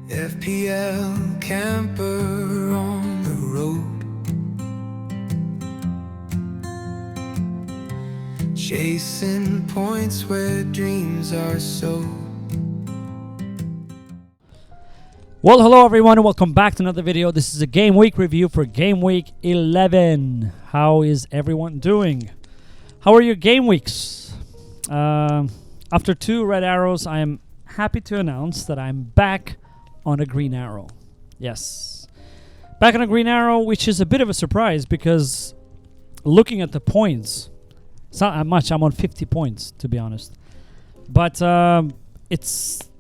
FPL camper on the road, chasing points where dreams are sold. Well, hello everyone and welcome back to another video. This is a game week review for game week 11. How is everyone doing? How are your game weeks? After 2 red arrows, I am happy to announce that I'm back on a green arrow. Yes, back on a green arrow, which is a bit of a surprise because looking at the points, it's not that much. I'm on 50 points to be honest, but it's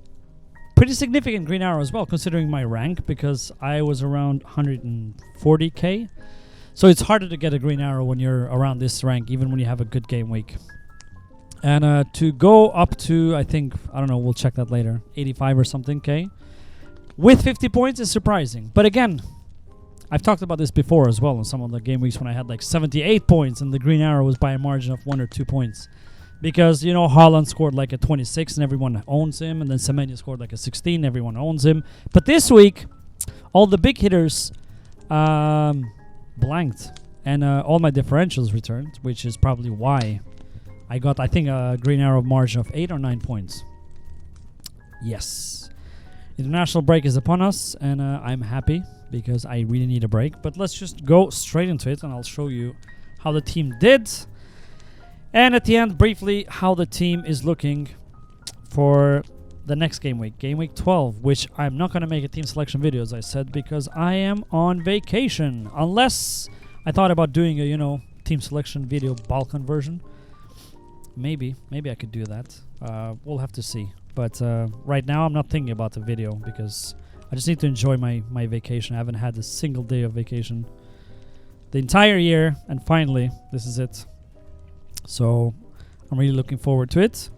pretty significant green arrow as well considering my rank, because I was around 140k, so it's harder to get a green arrow when you're around this rank, even when you have a good game week. And to go up to, I think, I don't know, we'll check that later, 85 or something k with 50 points is surprising. But again, I've talked about this before as well in some of the game weeks when I had like 78 points and the green arrow was by a margin of 1 or 2 points. Because, you know, Haaland scored like a 26 and everyone owns him. And then Semenyo scored like a 16, everyone owns him. But this week, all the big hitters blanked. And all my differentials returned, which is probably why I got, I think, a green arrow margin of 8 or 9 points. Yes. International break is upon us, and I'm happy because I really need a break. But let's just go straight into it, and I'll show you how the team did. And at the end, briefly, how the team is looking for the next game week. Game week 12, which I'm not going to make a team selection video, as I said, because I am on vacation. Unless I thought about doing a, you know, team selection video Balkan version. Maybe I could do that. We'll have to see. But right now I'm not thinking about the video because I just need to enjoy my vacation. I haven't had a single day of vacation the entire year, and finally this is it. So I'm really looking forward to it.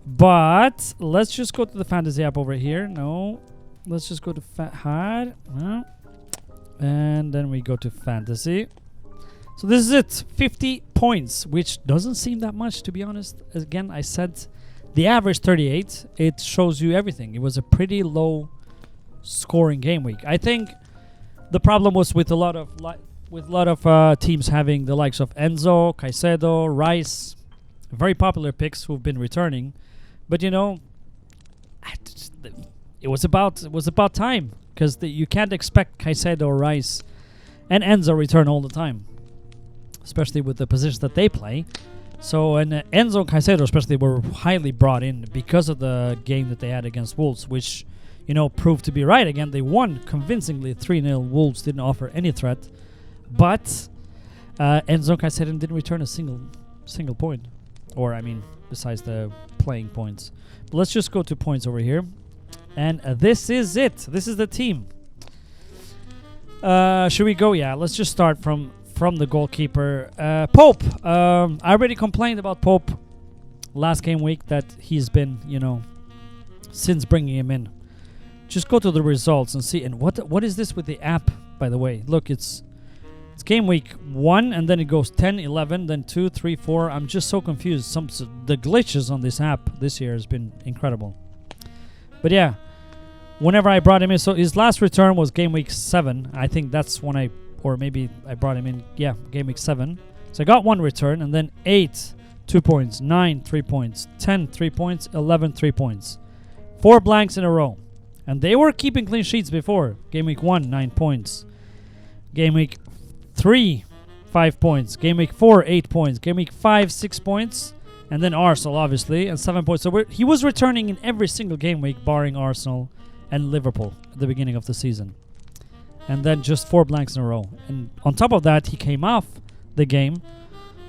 But let's just go to the fantasy app over here. No, let's just go to hard. And then we go to fantasy. So this is it, 50 points, which doesn't seem that much to be honest. Again, I said the average 38. It shows you everything. It was a pretty low scoring game week. I think the problem was with a lot of teams having the likes of Enzo, Caicedo, Rice, very popular picks who've been returning. But you know, it was about time, because you can't expect Caicedo, Rice, and Enzo return all the time, especially with the positions that they play. So, and Enzo and Caicedo especially were highly brought in because of the game that they had against Wolves, which, you know, proved to be right. Again, they won convincingly 3-0. Wolves didn't offer any threat. But Enzo and Caicedo didn't return a single point. Or, I mean, besides the playing points. But let's just go to points over here. And this is it. This is the team. Should we go? Yeah, let's just start from the goalkeeper. Pope. I already complained about Pope last game week that he's been, you know, since bringing him in. Just go to the results and see. And what is this with the app, by the way? Look, it's game week 1 and then it goes 10, 11, then 2, 3, 4. I'm just so confused. The glitches on this app this year has been incredible. But yeah, whenever I brought him in, so his last return was game week 7. I think that's when or maybe I brought him in, yeah, game week 7. So I got 1 return, and then 8, 2 points, 9, 3 points, 10, 3 points, 11, 3 points. 4 blanks in a row. And they were keeping clean sheets before. Game week 1, 9 points. Game week 3, 5 points. Game week 4, 8 points. Game week 5, 6 points. And then Arsenal, obviously, and 7 points. So he was returning in every single game week, barring Arsenal and Liverpool at the beginning of the season. And then just 4 blanks in a row. And on top of that, he came off the game.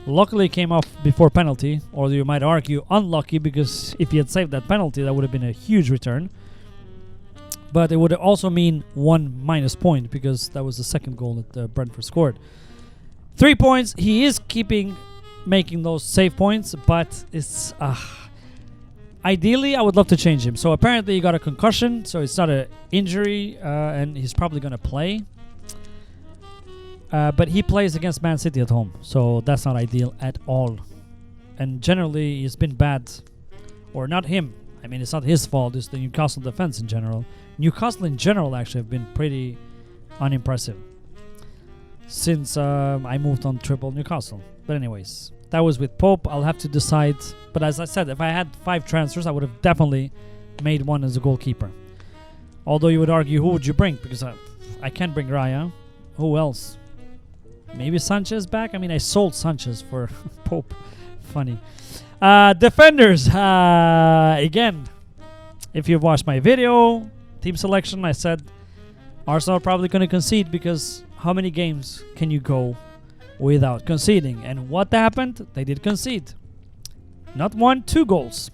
Luckily, he came off before penalty. Or you might argue unlucky, because if he had saved that penalty, that would have been a huge return. But it would also mean 1 minus point, because that was the second goal that Brentford scored. 3 points. He is making those save points, but it's... ideally, I would love to change him. So apparently he got a concussion, so it's not an injury, and he's probably going to play. But he plays against Man City at home, so that's not ideal at all. And generally, he's been bad. Or not him. I mean, it's not his fault. It's the Newcastle defense in general. Newcastle in general actually have been pretty unimpressive since I moved on triple Newcastle. But anyways, that was with Pope. I'll have to decide. But as I said, if I had 5 transfers, I would have definitely made one as a goalkeeper. Although you would argue, who would you bring? Because I can't bring Raya. Who else? Maybe Sanchez back? I mean, I sold Sanchez for Pope. Funny. Defenders. Again, if you've watched my video, team selection, I said Arsenal are probably going to concede because how many games can you go without conceding? And what happened? They did concede. Not 1, 2 goals.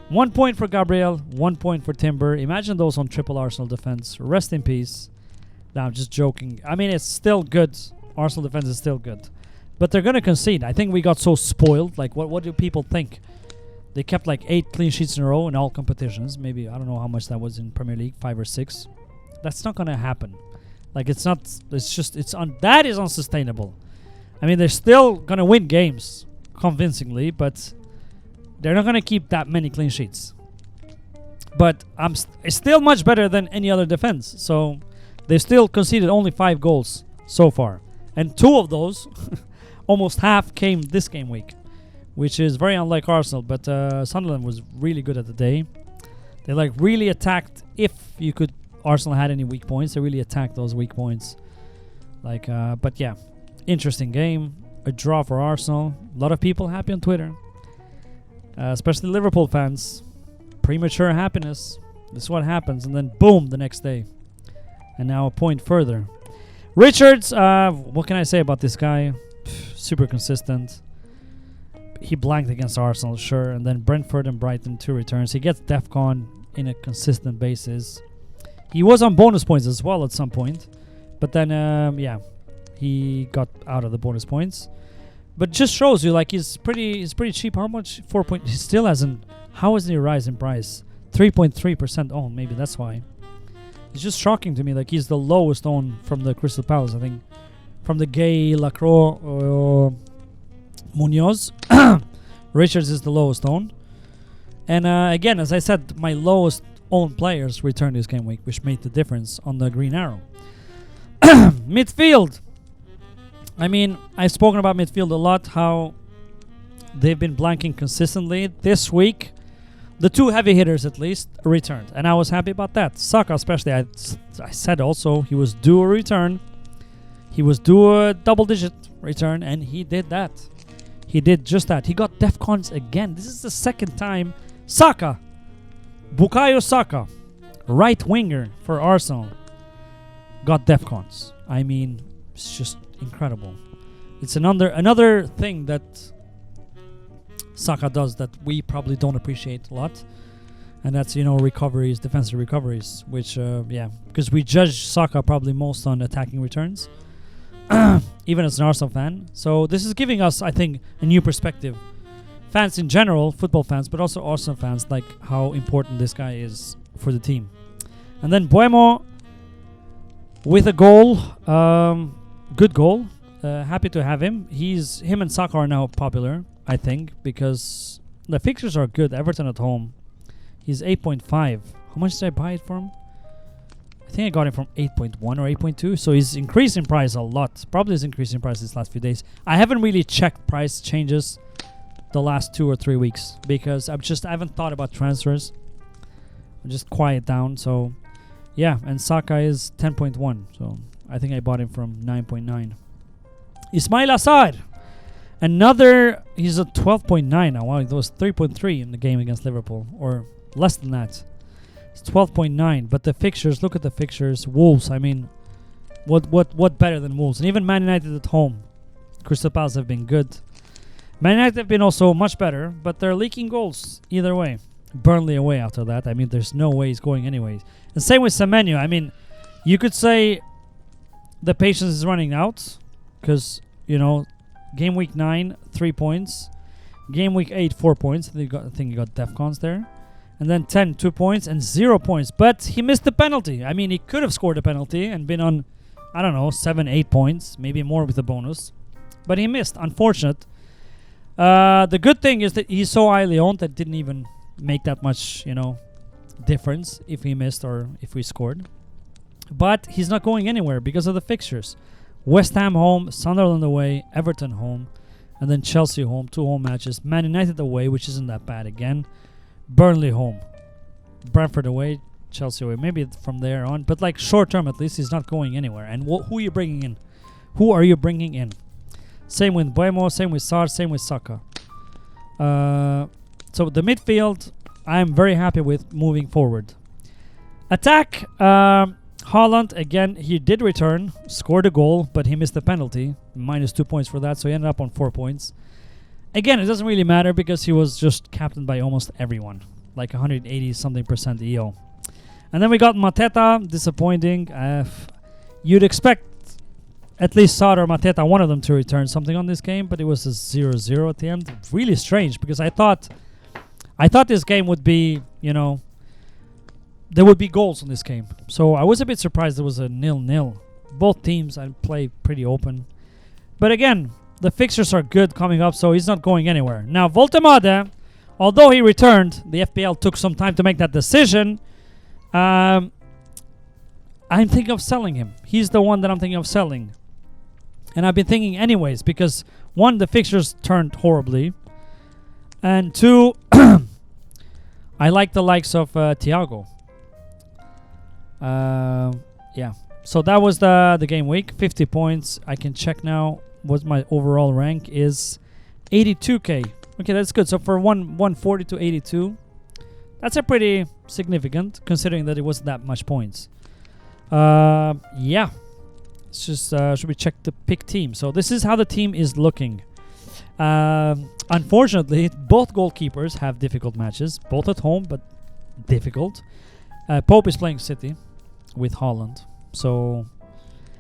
1 point for Gabriel, 1 point for Timber. Imagine those on triple Arsenal defense. Rest in peace. No, I'm just joking. I mean, it's still good. Arsenal defense is still good. But they're going to concede. I think we got so spoiled. Like, what do people think? They kept like 8 clean sheets in a row in all competitions. Maybe, I don't know how much that was in Premier League, 5 or 6. That's not going to happen. Like, it's not, that is unsustainable. I mean, they're still going to win games convincingly, but they're not going to keep that many clean sheets. But it's still much better than any other defense. So, they still conceded only 5 goals so far. And 2 of those, almost half, came this game week, which is very unlike Arsenal. But Sunderland was really good at the day. They like really attacked. If you could, Arsenal had any weak points, they really attacked those weak points. Like, but yeah, interesting game. A draw for Arsenal. A lot of people happy on Twitter, especially Liverpool fans. Premature happiness. This is what happens, and then boom, the next day. And now a point further. Richards, what can I say about this guy? Super consistent. He blanked against Arsenal, sure. And then Brentford and Brighton, 2 returns. He gets DEFCON in a consistent basis. He was on bonus points as well at some point. But then, yeah, he got out of the bonus points. But just shows you, like, he's pretty cheap. How much? 4 point. He still hasn't. How has he rise in price? 3.3% owned. Maybe that's why. It's just shocking to me. Like, he's the lowest owned from the Crystal Palace, I think. From the Gay, Lacroix, Munoz. Richards is the lowest owned. And again, as I said, my lowest owned players returned this game week, which made the difference on the green arrow. Midfield. I mean, I've spoken about midfield a lot, how they've been blanking consistently. This week, the 2 heavy hitters at least returned, and I was happy about that. Saka especially, I said also he was due a return. He was due a double-digit return, and he did that. He did just that. He got DEFCONs again. This is the second time. Saka, Bukayo Saka, right winger for Arsenal, got DEFCONs. I mean, it's just incredible. It's another thing that Saka does that we probably don't appreciate a lot, and that's, you know, recoveries, defensive recoveries, which yeah, because we judge Saka probably most on attacking returns, even as an Arsenal fan. So this is giving us, I think, a new perspective. Fans in general, football fans, but also Arsenal fans, like how important this guy is for the team. And then Buemo with a goal, good goal. Happy to have him. Him and Saka are now popular, I think, because the fixtures are good. Everton at home. He's 8.5. How much did I buy it from? I think I got it from 8.1 or 8.2. So he's increased in price a lot. Probably has increased in price these last few days. I haven't really checked price changes the last 2 or 3 weeks because I haven't thought about transfers. I'm just quiet down. So yeah, and Saka is 10.1. So I think I bought him from 9.9. Ismail Assar. He's a 12.9 now. Wow, it was 3.3 in the game against Liverpool, or less than that. It's 12.9. But the fixtures, look at the fixtures. Wolves, I mean, what better than Wolves? And even Man United at home. Crystal Palace have been good. Man United have been also much better, but they're leaking goals either way. Burnley away after that. I mean, there's no way he's going anyways. And same with Semenyo. I mean, you could say the patience is running out because, you know, game week 9, 3 points. Game week 8, 4 points. I think he got DEFCONs there. And then 10, 2 points and 0 points. But he missed the penalty. I mean, he could have scored a penalty and been on, I don't know, 7, 8 points. Maybe more with a bonus. But he missed. Unfortunate. The good thing is that he's so highly owned that didn't even make that much, difference if he missed or if we scored. But he's not going anywhere because of the fixtures. West Ham home, Sunderland away, Everton home, and then Chelsea home, 2 home matches. Man United away, which isn't that bad again. Burnley home. Brentford away, Chelsea away. Maybe from there on. But like short term at least, he's not going anywhere. And who are you bringing in? Who are you bringing in? Same with Buemo, same with Sarr, same with Saka. So the midfield, I'm very happy with moving forward. Attack, Haaland, again, he did return, scored a goal, but he missed the penalty. -2 points for that, so he ended up on 4 points. Again, it doesn't really matter because he was just captained by almost everyone. Like 180-something% EO. And then we got Mateta, disappointing. You'd expect at least Sarr or Mateta, one of them, to return something on this game, but it was a 0-0 at the end. Really strange because I thought this game would be, there would be goals in this game. So I was a bit surprised there was a 0-0. Both teams I play pretty open. But again, the fixtures are good coming up, so he's not going anywhere. Now, Voltemade, although he returned, the FPL took some time to make that decision. I'm thinking of selling him. He's the one that I'm thinking of selling. And I've been thinking anyways because, 1, the fixtures turned horribly. And 2, I like the likes of Thiago. Yeah. So that was the game week. 50 points. I can check now what my overall rank is. 82k. Okay, that's good. So for 140 to 82, that's a pretty significant considering that it wasn't that much points. Yeah. Let's just should we check the pick team? So this is how the team is looking. Unfortunately, both goalkeepers have difficult matches, both at home, but difficult. Pope is playing City with Haaland, so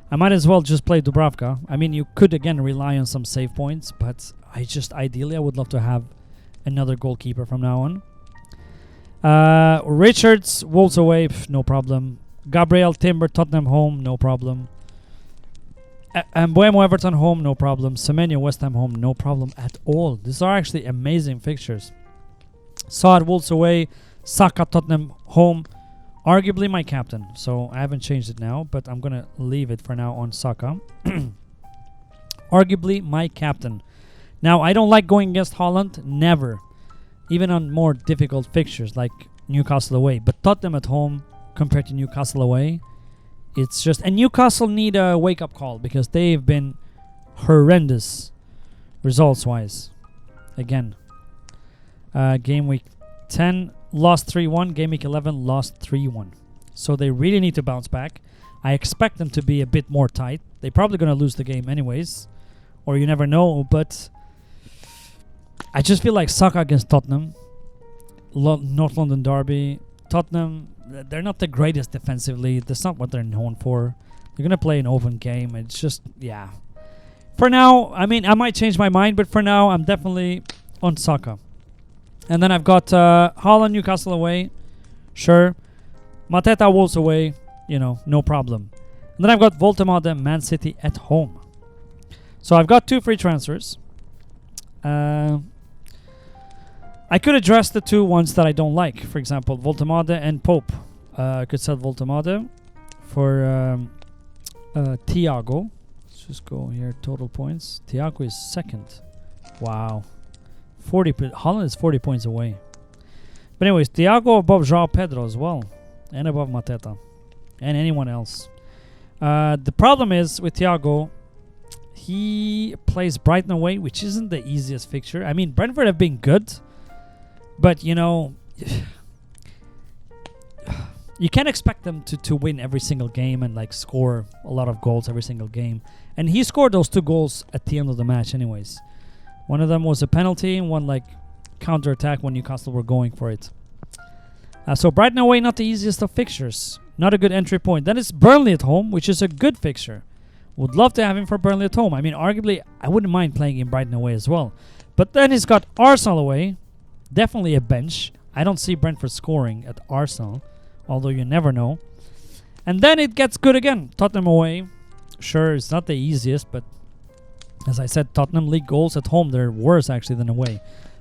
I might as well just play Dubravka. I mean, you could again rely on some save points, but ideally I would love to have another goalkeeper from now on. Richards, Wolves away, no problem. Gabriel, Timber, Tottenham home, no problem. And Buemo, Everton home, no problem. Semenyo, West Ham home, no problem at all. These are actually amazing fixtures. Sarr, Wolves away. Saka, Tottenham home. Arguably my captain, so I haven't changed it now, but I'm going to leave it for now on Saka. Arguably my captain. Now, I don't like going against Haaland, never. Even on more difficult fixtures like Newcastle away. But Tottenham at home compared to Newcastle away, it's just... And Newcastle need a wake-up call because they've been horrendous results-wise. Again. Game week 10, lost 3-1. Game week 11, lost 3-1. So they really need to bounce back. I expect them to be a bit more tight. They're probably going to lose the game anyways. Or you never know, but... I just feel like Saka against Tottenham. North London derby. Tottenham, they're not the greatest defensively. That's not what they're known for. They're going to play an open game. It's just, yeah. For now, I mean, I might change my mind, but for now, I'm definitely on Saka. And then I've got Haaland, Newcastle away. Sure. Mateta, Wolves away. No problem. And then I've got Voltemade, Man City at home. So I've got 2 free transfers. I could address the 2 ones that I don't like. For example, Voltemade and Pope. I could sell Voltemade for Thiago. Let's just go here. Total points. Thiago is second. Wow. Holland is 40 points away. But anyways, Thiago above João Pedro as well. And above Mateta. And anyone else. The problem is with Thiago... He plays Brighton away, which isn't the easiest fixture. I mean, Brentford have been good. But, you can't expect them to win every single game and, score a lot of goals every single game. And he scored those 2 goals at the end of the match anyways. One of them was a penalty and one, counter-attack when Newcastle were going for it. So, Brighton away, not the easiest of fixtures. Not a good entry point. Then it's Burnley at home, which is a good fixture. Would love to have him for Burnley at home. I mean, arguably, I wouldn't mind playing him Brighton away as well. But then he's got Arsenal away. Definitely a bench. I don't see Brentford scoring at Arsenal. Although you never know. And then it gets good again. Tottenham away. Sure, it's not the easiest. But as I said, Tottenham league goals at home. They're worse actually than away.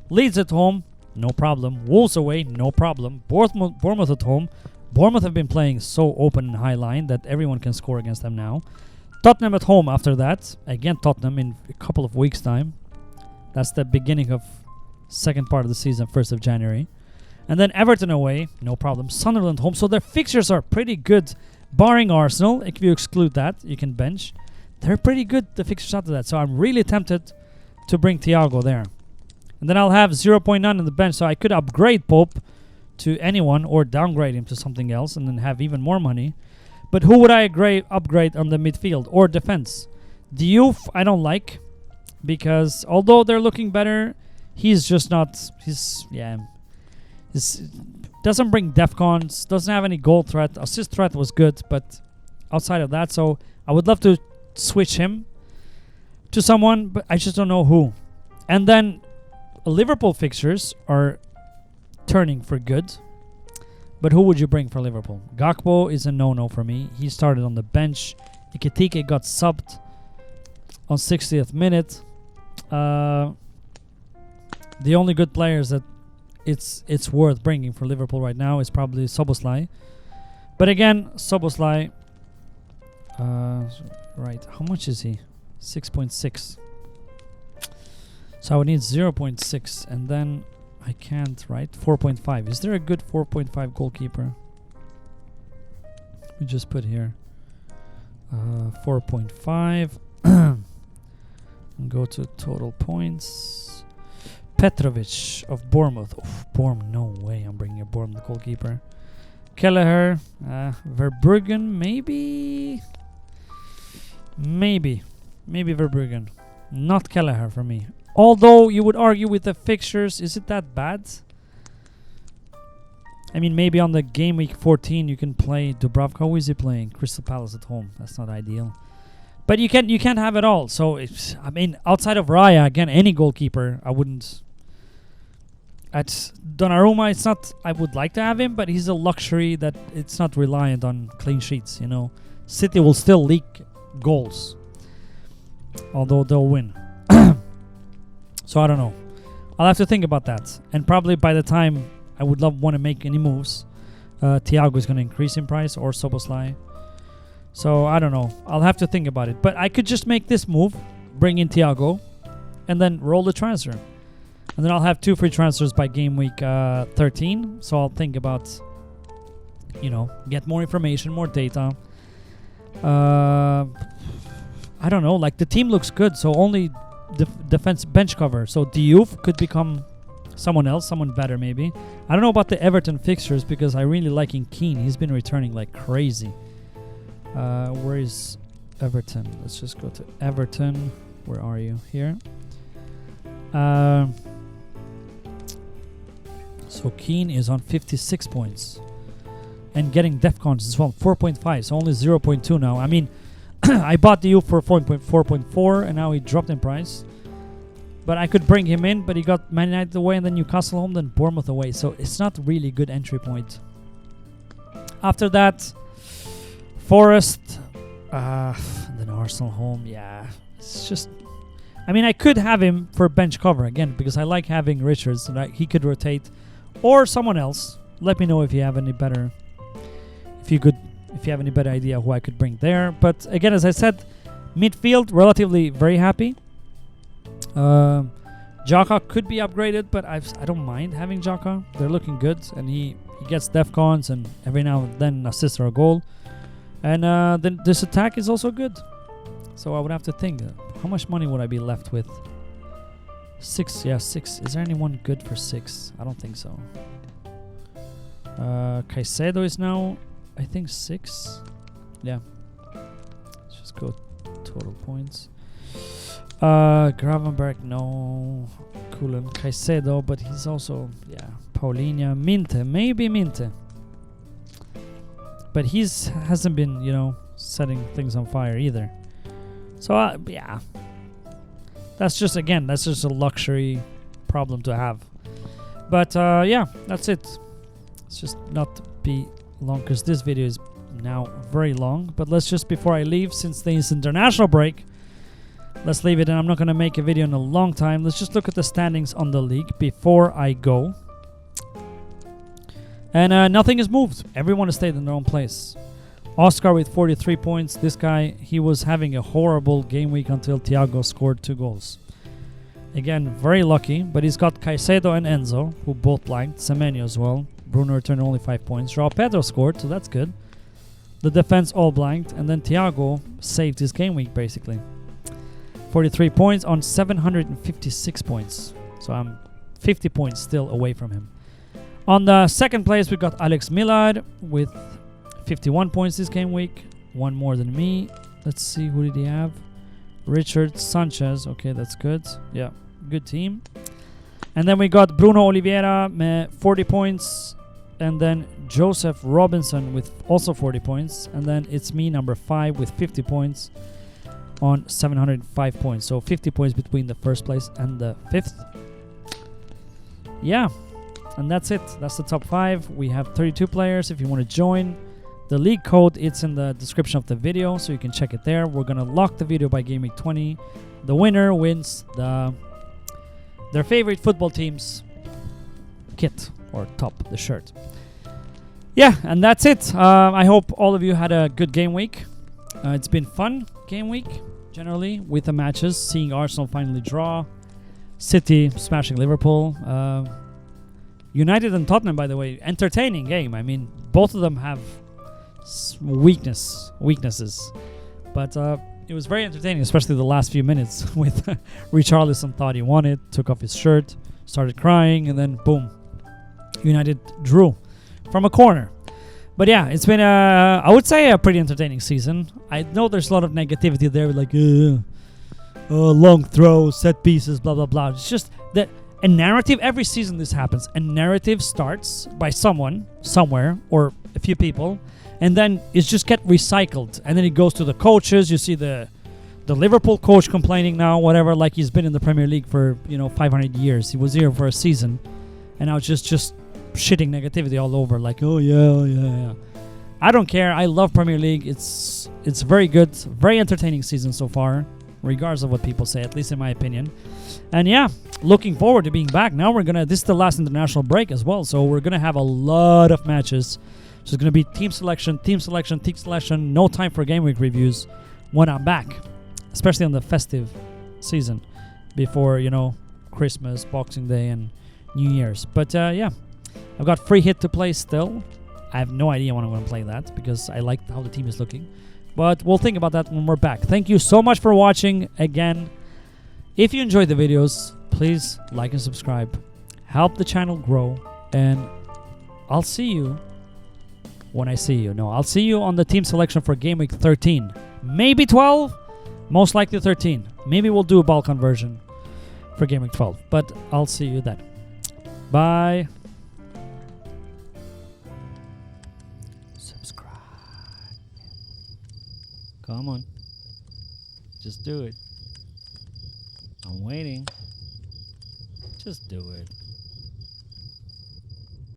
Leeds at home. no problem. Wolves away, no problem. Bournemouth at home. Bournemouth have been playing so open and high line that everyone can score against them now. Tottenham at home after that. Again, Tottenham in a couple of weeks' time. That's the beginning of second part of the season, 1st of January. And then Everton away, no problem. Sunderland home. So their fixtures are pretty good, barring Arsenal. If you exclude that, you can bench. They're pretty good, the fixtures after that. So I'm really tempted to bring Thiago there. And then I'll have 0.9 on the bench, so I could upgrade Pope to anyone or downgrade him to something else and then have even more money. But who would I upgrade on the midfield or defense? Diouf I don't like, because although they're looking better, he's just not. He's doesn't bring defcons, doesn't have any goal threat. Assist threat was good, but outside of that, so I would love to switch him to someone, but I just don't know who. And then Liverpool fixtures are turning for good. But who would you bring for Liverpool? Gakpo is a no-no for me. He started on the bench. Ekitike got subbed on 60th minute. The only good players that it's worth bringing for Liverpool right now is probably Szoboszlai. But again, Szoboszlai, right, how much is he? 6.6. So I would need 0.6, and then I can't, right? 4.5. Is there a good 4.5 goalkeeper? We just put here 4.5 and go to total points. Petrovic of Bournemouth. Oof, no way I'm bringing a Bournemouth goalkeeper. Kelleher, Verbruggen, maybe Verbruggen. Not Kelleher for me. Although you would argue with the fixtures, is it that bad? I mean, maybe on the game week 14 you can play Dubravka. Who is he playing? Crystal Palace at home. That's not ideal. But you can't have it all. So it's, I mean, outside of Raya, again, any goalkeeper, I wouldn't. At Donnarumma, it's not. I would like to have him, but he's a luxury that it's not reliant on clean sheets. You know, City will still leak goals, although they'll win. So I don't know. I'll have to think about that. And probably by the time I would want to make any moves, Thiago is going to increase in price, or Szoboszlai. So I don't know. I'll have to think about it. But I could just make this move, bring in Thiago, and then roll the transfer. And then I'll have 2 free transfers by game week 13. So I'll think about, get more information, more data. I don't know. Like, the team looks good, so only defense bench cover. So Diouf could become someone else, someone better maybe. I don't know about the Everton fixtures because I really liking Keane. He's been returning like crazy. Where is Everton? Let's just go to Everton. Where are you? Here. So Keane is on 56 points and getting defcons as well, 4.5, so only 0.2 now. I mean, I bought the U for 4.4 and now he dropped in price. But I could bring him in, but he got Man United away and then Newcastle home, then Bournemouth away. So it's not really good entry point. After that, Forest, then Arsenal home. Yeah, it's just... I mean, I could have him for bench cover again because I like having Richards so that he could rotate, or someone else. Let me know if you have any better, if you have any better idea who I could bring there. But again, as I said, midfield relatively very happy. Xhaka could be upgraded, but I don't mind having Xhaka. They're looking good, and he gets defcons and every now and then assist or a goal. And then this attack is also good. So I would have to think. How much money would I be left with? 6, yeah, 6. Is there anyone good for 6? I don't think so. Caicedo is now, I think, 6. Yeah. Let's just go total points. Gravenberg, no. Cullen, Caicedo, but he's also, yeah. Paulinho, Minte, maybe Minte. But hasn't been, setting things on fire either. So, yeah. That's just a luxury problem to have. But, yeah, that's it. Let's just not be long because this video is now very long. But let's just, before I leave, since there is international break, let's leave it. And I'm not going to make a video in a long time. Let's just look at the standings on the league before I go. And nothing has moved. Everyone has stayed in their own place. Oscar with 43 points. This guy, he was having a horrible game week until Thiago scored 2 goals. Again, very lucky, but he's got Caicedo and Enzo, who both blanked. Semenyo as well. Bruno returned only 5 points. João Pedro scored, so that's good. The defense all blanked, and then Thiago saved his game week, basically. 43 points on 756 points. So I'm 50 points still away from him. On the second place, we got Alex Millard with 51 points this game week. One more than me. Let's see, who did he have? Richard Sanchez. Okay, that's good. Yeah, good team. And then we got Bruno Oliveira, 40 points. And then Joseph Robinson with also 40 points. And then it's me, number 5, with 50 points on 705 points. So 50 points between the first place and the 5th. Yeah, and that's it. That's the top 5. We have 32 players. If you want to join the league code, it's in the description of the video, so you can check it there. We're going to lock the video by Gameweek 20. The winner wins their favorite football team's kit or top, the shirt. Yeah, and that's it. I hope all of you had a good game week. It's been fun game week, generally, with the matches. Seeing Arsenal finally draw. City smashing Liverpool. United and Tottenham, by the way, entertaining game. I mean, both of them have weaknesses. But it was very entertaining, especially the last few minutes with Richarlison thought he won it, took off his shirt, started crying, and then boom, United drew from a corner. But yeah, it's been I would say a pretty entertaining season. I know there's a lot of negativity there, like long throws, set pieces, blah blah blah. It's just that a narrative. Every season this happens. A narrative starts by someone somewhere or a few people, and then it's just get recycled, and then it goes to the coaches. You see the Liverpool coach complaining now, whatever, like he's been in the Premier League for 500 years. He was here for a season, and now it's just shitting negativity all over, like oh yeah. I don't care. I love Premier League. It's very good, very entertaining season so far, regardless of what people say, at least in my opinion. And yeah, looking forward to being back. Now this is the last international break as well, so we're gonna have a lot of matches. So it's gonna be team selection. No time for game week reviews when I'm back, especially on the festive season before Christmas, Boxing Day, and New Year's. But yeah, I've got free hit to play still. I have no idea when I'm going to play that because I like how the team is looking. But we'll think about that when we're back. Thank you so much for watching again. If you enjoyed the videos, please like and subscribe. Help the channel grow. And I'll see you when I see you. No, I'll see you on the team selection for Game Week 13. Maybe 12. Most likely 13. Maybe we'll do a ball conversion for Game Week 12. But I'll see you then. Bye. Subscribe. Come on. Just do it. I'm waiting. Just do it.